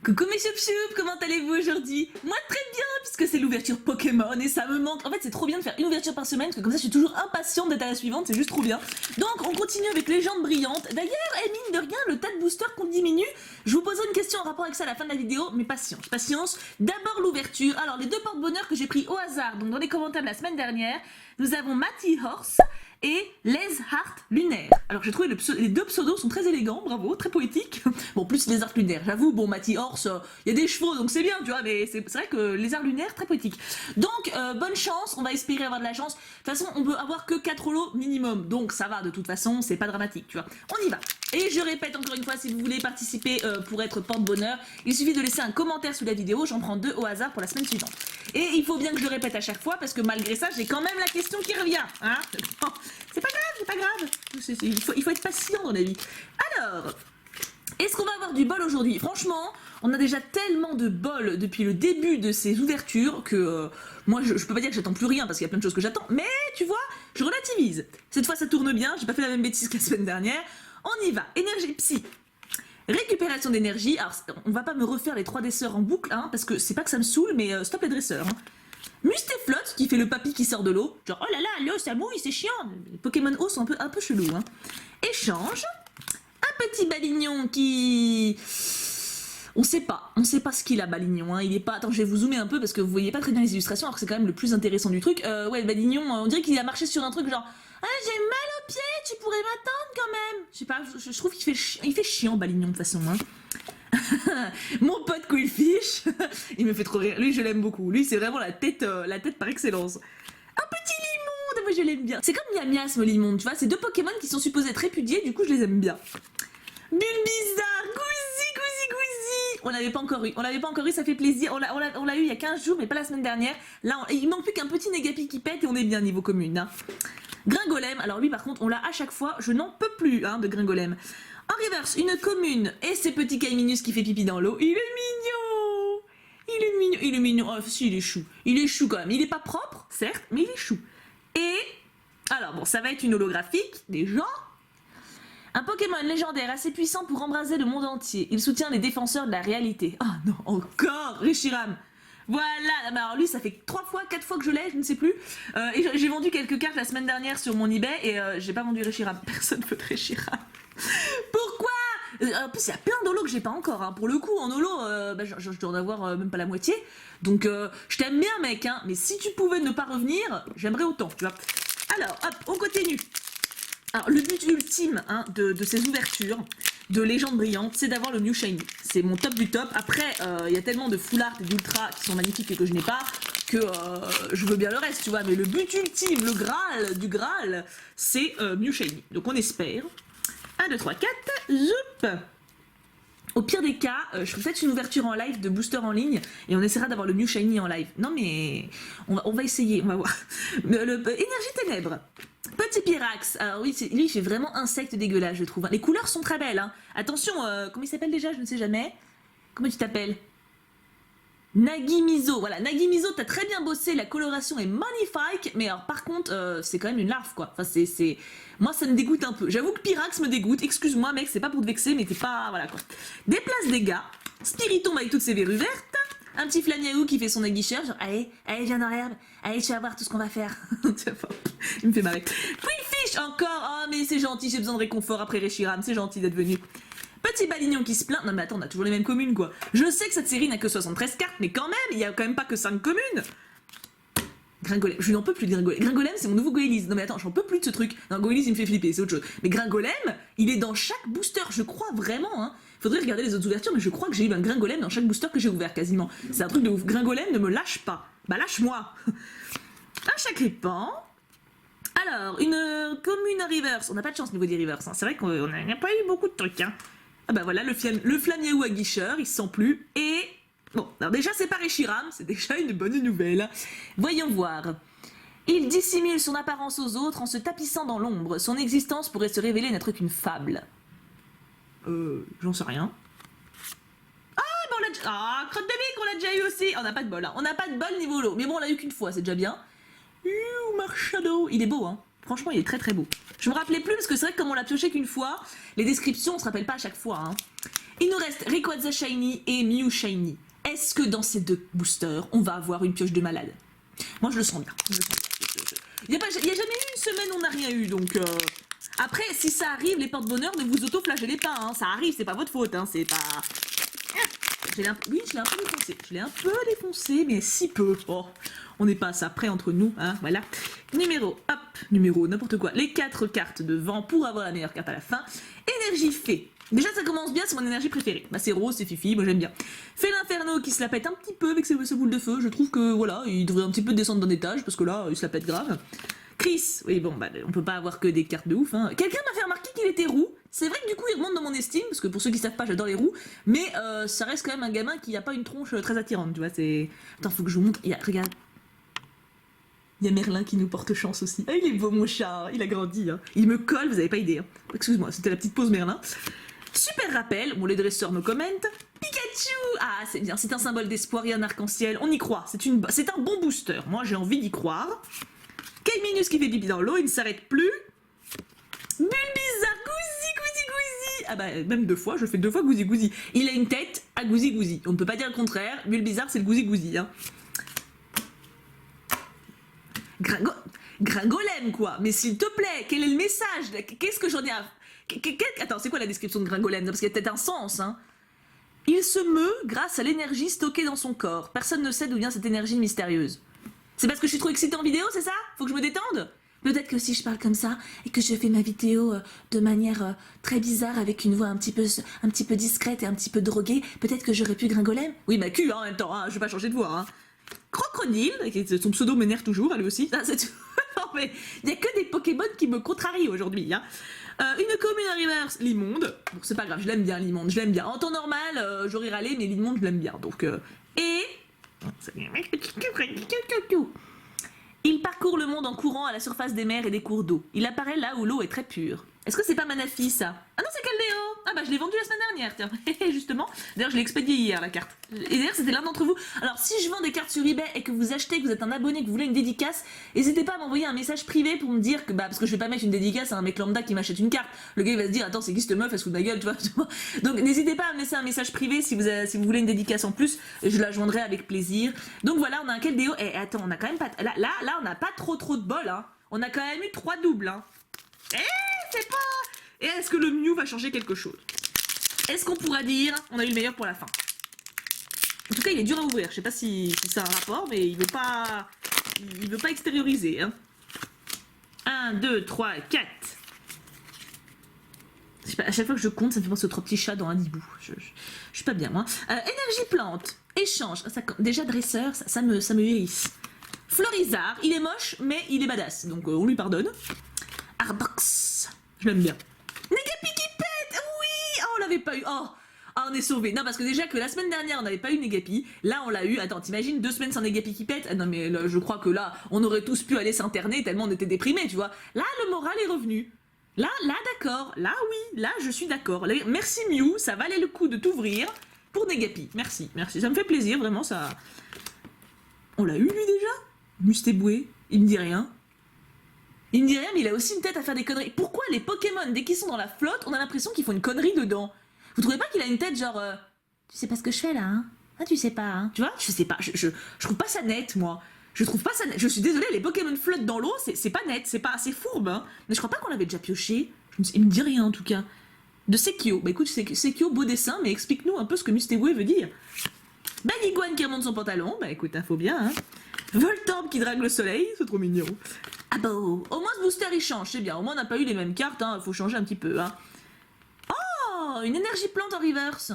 Coucou mes choup-choup, comment allez-vous aujourd'hui? Moi très bien, puisque c'est l'ouverture Pokémon et ça me manque. En fait c'est trop bien de faire une ouverture par semaine, parce que comme ça je suis toujours impatiente d'être à la suivante, c'est juste trop bien. Donc on continue avec Légende Brillante. D'ailleurs, mine de rien, le tas de boosters qu'on diminue. Je vous poserai une question en rapport avec ça à la fin de la vidéo, mais patience, patience. D'abord l'ouverture. Alors les deux porte-bonheur que j'ai pris au hasard, donc dans les commentaires de la semaine dernière, nous avons Matty Horse et Les Heart Lunaire. Alors j'ai trouvé les deux pseudos sont très élégants, bravo, très poétiques. Bon, plus Les Heart Lunaire, j'avoue, bon, Matty Horse, il y a des chevaux, donc c'est bien, tu vois, mais c'est vrai que Les Heart Lunaire, très poétique. Donc, bonne chance, on va espérer avoir de la chance. De toute façon, on peut avoir que 4 lots minimum, donc ça va, de toute façon, c'est pas dramatique, tu vois. On y va. Et je répète encore une fois, si vous voulez participer pour être porte-bonheur, il suffit de laisser un commentaire sous la vidéo, j'en prends 2 au hasard pour la semaine suivante. Et il faut bien que je le répète à chaque fois, parce que malgré ça, j'ai quand même la question qui revient, hein. C'est pas grave, c'est pas grave. Il faut être patient dans la vie. Alors, est-ce qu'on va avoir du bol aujourd'hui? Franchement, on a déjà tellement de bol depuis le début de ces ouvertures que moi, je peux pas dire que j'attends plus rien parce qu'il y a plein de choses que j'attends. Mais tu vois, je relativise. Cette fois, ça tourne bien. J'ai pas fait la même bêtise que la semaine dernière. On y va. Énergie psy. Récupération d'énergie. Alors, on va pas me refaire les 3 dresseurs en boucle, hein, parce que c'est pas que ça me saoule, mais stop les dresseurs. Hein. Mustéflotte qui fait le papy qui sort de l'eau. Genre, oh là là, l'eau ça mouille, c'est chiant. Les Pokémon eau sont un peu chelous. Hein. Échange. Un petit balignon qui... On sait pas ce qu'il a, Balignon, hein. Il est pas... Attends, je vais vous zoomer un peu parce que vous voyez pas très bien les illustrations, alors que c'est quand même le plus intéressant du truc. Ouais, Balignon, on dirait qu'il a marché sur un truc genre... Ah, j'ai mal aux pieds, tu pourrais m'attendre quand même. Je sais pas, je trouve qu'il fait chiant, Balignon, de toute façon, hein. Mon pote Quillfish, il me fait trop rire. Lui, je l'aime beaucoup. Lui, c'est vraiment la tête par excellence. Un petit Limonde, moi je l'aime bien. C'est comme Miasme Limonde, tu vois. C'est 2 Pokémon qui sont supposés être répudiés, du coup, je les aime bien. Bulbizarre, Gouzi. On l'avait pas encore eu, ça fait plaisir. On l'a eu il y a 15 jours, mais pas la semaine dernière. Là, il manque plus qu'un petit Négapi qui pète et on est bien niveau commune. Hein. Gringolem, alors lui par contre, on l'a à chaque fois. Je n'en peux plus hein, de Gringolem. En reverse, une commune et ses petits Kaiminus qui fait pipi dans l'eau. Il est mignon. Oh, si, il est chou. Il est chou quand même. Il est pas propre, certes, mais il est chou. Et, alors bon, ça va être une holographique, déjà. Un Pokémon légendaire assez puissant pour embraser le monde entier. Il soutient les défenseurs de la réalité. Oh non, encore Reshiram. Voilà, alors lui ça fait 3 fois, 4 fois que je l'ai, je ne sais plus. Et j'ai vendu quelques cartes la semaine dernière sur mon eBay et j'ai pas vendu Reshiram. Personne veut de Reshiram. Pourquoi? En plus, il y a plein d'holos que j'ai pas encore. Hein. Pour le coup, en holo, je dois en avoir même pas la moitié. Donc, je t'aime bien, mec. Hein, mais si tu pouvais ne pas revenir, j'aimerais autant. Tu vois. Alors, hop, on continue. Alors, le but ultime hein, de ces ouvertures de Légende Brillante, c'est d'avoir le Mew Shiny. C'est mon top du top. Après, il y a tellement de full art et d'ultra qui sont magnifiques et que je n'ai pas que je veux bien le reste, tu vois. Mais le but ultime, le Graal du Graal, c'est Mew Shiny. Donc, on espère. 1, 2, 3, 4, zoup. Au pire des cas, je ferai peut-être une ouverture en live de booster en ligne et on essaiera d'avoir le Mew Shiny en live. Non mais on va essayer, on va voir. Énergie ténèbres. Petit Pyrax. Alors oui, lui il fait vraiment insecte dégueulasse je trouve. Les couleurs sont très belles. Hein. Attention, comment il s'appelle déjà? Je ne sais jamais. Comment tu t'appelles? Nagimizo, voilà, Nagimizo, t'as très bien bossé, la coloration est magnifique, mais alors par contre, c'est quand même une larve quoi. Enfin, c'est. Moi, ça me dégoûte un peu. J'avoue que Pyrax me dégoûte, excuse-moi, mec, c'est pas pour te vexer, mais t'es pas. Voilà quoi. Déplace dégâts, Spiritomb avec toutes ses verrues vertes, un petit Flamiaou qui fait son aguicheur, genre, allez, viens dans l'herbe, allez, tu vas voir tout ce qu'on va faire. Il me fait marrer. Quillfish encore, oh, mais c'est gentil, j'ai besoin de réconfort après Reshiram, c'est gentil d'être venu. Petit Balignon qui se plaint. Non mais attends, on a toujours les mêmes communes quoi. Je sais que cette série n'a que 73 cartes, mais quand même, il y a quand même pas que 5 communes. Gringolem, je n'en peux plus de Gringolem. Gringolem, c'est mon nouveau Goélis. Non mais attends, j'en peux plus de ce truc. Non, Goélis, il me fait flipper, c'est autre chose. Mais Gringolem, il est dans chaque booster, je crois vraiment. Hein. Faudrait regarder les autres ouvertures, mais je crois que j'ai eu un Gringolem dans chaque booster que j'ai ouvert quasiment. C'est un truc de ouf. Gringolem ne me lâche pas. Bah lâche-moi. Un Chagripan. Alors, une commune reverse. On n'a pas de chance au niveau des reverse. Hein. C'est vrai qu'on n'a pas eu beaucoup de trucs. Hein. Ah bah voilà, le Flamiaou aguicheur, il se sent plus. Et bon, alors déjà c'est pas Reshiram, c'est déjà une bonne nouvelle. Voyons voir. Il dissimule son apparence aux autres en se tapissant dans l'ombre. Son existence pourrait se révéler n'être qu'une fable. J'en sais rien. Ah bah on l'a déjà... Ah, crotte de bique, on l'a déjà eu aussi. On n'a pas de bol, hein. On n'a pas de bol niveau lot. Mais bon, on l'a eu qu'une fois, c'est déjà bien. Marshado. Il est beau, hein. Franchement, il est très très beau. Je me rappelais plus parce que c'est vrai que comme on l'a pioché qu'une fois, les descriptions on se rappelle pas à chaque fois. Hein. Il nous reste Rayquaza Shiny et Mew Shiny. Est-ce que dans ces deux boosters, on va avoir une pioche de malade? Moi, je le sens bien. Il n'y a jamais eu une semaine où on n'a rien eu, donc... Après, si ça arrive, les porte-bonheur, ne vous auto-flagellez pas, hein. Ça arrive, c'est pas votre faute, hein. C'est pas... Oui, je l'ai un peu défoncé. Je l'ai un peu défoncé, mais si peu. Oh, on n'est pas à ça près entre nous, hein, voilà. Numéro, n'importe quoi. Les 4 cartes de vent pour avoir la meilleure carte à la fin. Énergie fée. Déjà, ça commence bien, c'est mon énergie préférée. Bah, c'est rose, c'est fifi, moi j'aime bien. Fait l'inferno qui se la pète un petit peu avec ses boules de feu. Je trouve que, voilà, il devrait un petit peu descendre d'un étage, parce que là, il se la pète grave. Chris, oui bon, bah, on peut pas avoir que des cartes de ouf, hein. Quelqu'un m'a fait remarquer qu'il était roux. C'est vrai que du coup, il remonte dans mon estime, parce que pour ceux qui savent pas, j'adore les roux. Mais ça reste quand même un gamin qui a pas une tronche très attirante, tu vois, c'est... Attends, faut que je vous montre, regarde. Il y a Merlin qui nous porte chance aussi. Ah, il est beau mon chat, hein. Il a grandi, hein. Il me colle, vous avez pas idée, hein. Excuse-moi, c'était la petite pause Merlin. Super rappel, bon les dresseurs me commentent. Pikachu! Ah c'est bien, c'est un symbole d'espoir et un arc-en-ciel, on y croit, c'est un bon booster, moi j'ai envie d'y croire. Kaiminus qui fait pipi dans l'eau, il ne s'arrête plus. Bulbizarre, gouzi. Ah bah même 2 fois, je fais 2 fois gouzi. Il a une tête à gouzi. On ne peut pas dire le contraire, Bulbizarre c'est le gouzi, hein. Gringolem quoi, mais s'il te plaît, quel est le message? Qu'est-ce que j'en ai à... Attends, c'est quoi la description de Gringolem? Parce qu'il y a peut-être un sens, hein. Il se meut grâce à l'énergie stockée dans son corps. Personne ne sait d'où vient cette énergie mystérieuse. C'est parce que je suis trop excitée en vidéo, c'est ça? Faut que je me détende? Peut-être que si je parle comme ça et que je fais ma vidéo de manière très bizarre avec une voix un petit peu discrète et un petit peu droguée, peut-être que j'aurais pu Gringolem? Oui, ma cul, hein, en même temps, hein, je vais pas changer de voix, hein. Crocodile, son pseudo m'énerve toujours, elle aussi. Ah, c'est tout. Non, mais il y a que des Pokémon qui me contrarient aujourd'hui, hein. Une commune reverse, l'immonde. Bon, c'est pas grave, je l'aime bien, l'immonde, je l'aime bien. En temps normal, j'aurais râlé, mais l'immonde, je l'aime bien. Donc, et... Il parcourt le monde en courant à la surface des mers et des cours d'eau. Il apparaît là où l'eau est très pure. Est-ce que c'est pas Manafi, ça? Ah non, c'est Caldéo. Ah bah je l'ai vendu la semaine dernière, tiens. Justement. D'ailleurs, je l'ai expédié hier, la carte. Et d'ailleurs, c'était l'un d'entre vous. Alors, si je vends des cartes sur eBay et que vous achetez, que vous êtes un abonné, que vous voulez une dédicace, n'hésitez pas à m'envoyer un message privé pour me dire que... Bah, parce que je vais pas mettre une dédicace à un mec lambda qui m'achète une carte. Le gars, il va se dire, attends, c'est qui cette meuf? Elle se fout de ma gueule, tu vois. Donc, n'hésitez pas à me laisser un message privé si vous voulez une dédicace en plus. Je la joindrai avec plaisir. Donc voilà, on a un Caldéo. Et attends, on a quand même pas... Là, on n'a pas trop de bol, hein. On a quand même eu 3 doubles, hein. C'est pas... Et est-ce que le Mew va changer quelque chose? Est-ce qu'on pourra dire on a eu le meilleur pour la fin? En tout cas, il est dur à ouvrir. Je sais pas si c'est un rapport, mais il veut pas extérioriser, hein. 1, 2, 3, 4. Je sais pas, à chaque fois que je compte, ça me fait penser aux 3 petits chats dans un hibou. Je suis pas bien, moi. Énergie plante. Échange. Déjà, dresseur, ça me hérisse. Florizard, il est moche, mais il est badass. Donc, on lui pardonne. Arbox. Je l'aime bien. Negapi qui pète. Oui. Oh, on l'avait pas eu. Oh, on est sauvé. Non, parce que déjà que la semaine dernière, on n'avait pas eu Negapi. Là, on l'a eu. Attends, t'imagines 2 semaines sans Negapi qui pète? Ah non, mais là, je crois que là, on aurait tous pu aller s'interner tellement on était déprimés, tu vois. Là, le moral est revenu. Là, d'accord. Là, oui. Là, je suis d'accord. Merci Mew, ça valait le coup de t'ouvrir pour Negapi. Merci. Ça me fait plaisir, vraiment, ça... On l'a eu, lui, déjà? Mustéboué, il me dit rien. Il me dit rien, mais il a aussi une tête à faire des conneries. Pourquoi les Pokémon, dès qu'ils sont dans la flotte, on a l'impression qu'ils font une connerie dedans? Vous trouvez pas qu'il a une tête genre... Tu sais pas ce que je fais là, hein? Ah, tu sais pas, hein? Tu vois? Je sais pas, je trouve pas ça net, moi. Je trouve pas ça net. Je suis désolée, les Pokémon flottent dans l'eau, c'est pas net, c'est pas assez fourbe, hein? Mais je crois pas qu'on l'avait déjà pioché. Il me dit rien, en tout cas. De Sekio. Bah écoute, Sekio, beau dessin, mais explique-nous un peu ce que Mustéboué veut dire. Baniguane qui remonte son pantalon, bah écoute, faut bien, hein. Voltorb qui drague le soleil, c'est trop mignon. Ah bah, au moins ce booster il change, c'est bien. Au moins on n'a pas eu les mêmes cartes, hein. Faut changer un petit peu, hein. Oh, une énergie plante en reverse.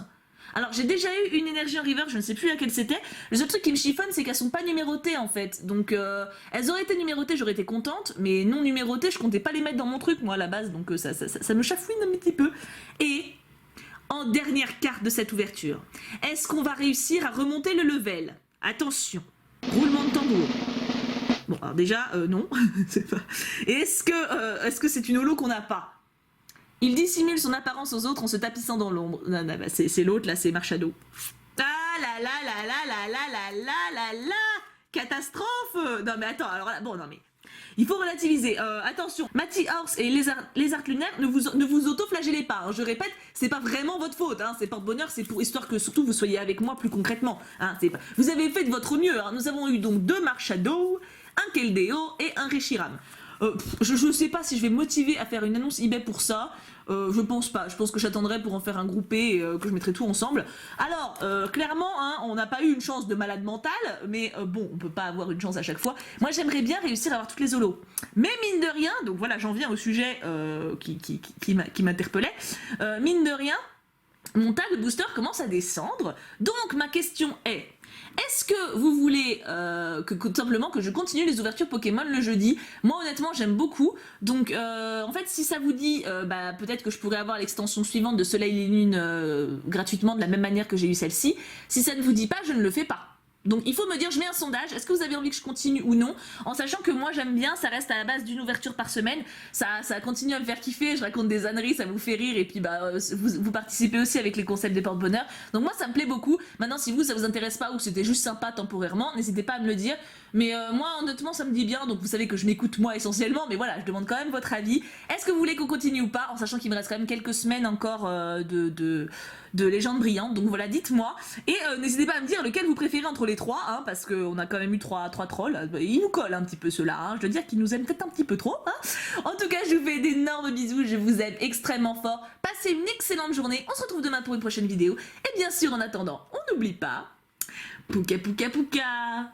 Alors j'ai déjà eu une énergie en reverse, je ne sais plus laquelle c'était. Le seul truc qui me chiffonne, c'est qu'elles sont pas numérotées en fait. Donc elles auraient été numérotées, j'aurais été contente, mais non numérotées, je comptais pas les mettre dans mon truc moi à la base, donc ça me chafouine un petit peu. Et en dernière carte de cette ouverture, est-ce qu'on va réussir à remonter le level? Attention, roulement de tambour. Bon, alors déjà, non. Est-ce que c'est une holo qu'on n'a pas? Il dissimule son apparence aux autres en se tapissant dans l'ombre. Non, bah, c'est l'autre, là, c'est Marshado. Ah là là là là là là là là là là. Catastrophe. Non mais attends, alors là, bon, non mais... Il faut relativiser. Attention, Matty Horse et les Arts Lunaires, ne vous auto-flagellez pas. Hein. Je répète, c'est pas vraiment votre faute. Hein. C'est porte-bonheur, c'est pour histoire que surtout vous soyez avec moi plus concrètement. Hein. Vous avez fait de votre mieux. Hein. Nous avons eu donc 2 Marshadow, un Keldeo et un Reshiram. Je sais pas si je vais me motiver à faire une annonce eBay pour ça. Je pense pas. Je pense que j'attendrai pour en faire un groupé et que je mettrai tout ensemble. Alors, clairement, hein, on n'a pas eu une chance de malade mental, mais bon, on peut pas avoir une chance à chaque fois. Moi, j'aimerais bien réussir à avoir toutes les holos. Mais mine de rien, donc voilà, j'en viens au sujet qui m'interpellait. Mine de rien, mon tag booster commence à descendre. Donc, ma question est... Est-ce que vous voulez simplement que je continue les ouvertures Pokémon le jeudi? Moi honnêtement j'aime beaucoup, donc en fait si ça vous dit, peut-être que je pourrais avoir l'extension suivante de Soleil et Lune gratuitement de la même manière que j'ai eu celle-ci. Si ça ne vous dit pas, je ne le fais pas. Donc il faut me dire, je mets un sondage, est-ce que vous avez envie que je continue ou non, en sachant que moi j'aime bien, ça reste à la base d'une ouverture par semaine, ça continue à me faire kiffer, je raconte des âneries, ça vous fait rire, et puis vous participez aussi avec les concepts des porte-bonheur, donc moi ça me plaît beaucoup. Maintenant si vous ça vous intéresse pas ou que c'était juste sympa temporairement, n'hésitez pas à me le dire, mais moi honnêtement ça me dit bien, donc vous savez que je m'écoute moi essentiellement, mais voilà, je demande quand même votre avis. Est-ce que vous voulez qu'on continue ou pas, en sachant qu'il me reste quand même quelques semaines encore de légendes brillantes, donc voilà, dites-moi, et n'hésitez pas à me dire lequel vous préférez entre les 3, hein, parce qu'on a quand même eu 3 trolls, ils nous collent un petit peu ceux-là, hein, je dois dire qu'ils nous aiment peut-être un petit peu trop, hein. En tout cas, je vous fais d'énormes bisous, je vous aime extrêmement fort, passez une excellente journée, on se retrouve demain pour une prochaine vidéo, et bien sûr, en attendant, on n'oublie pas, pouka pouka pouka.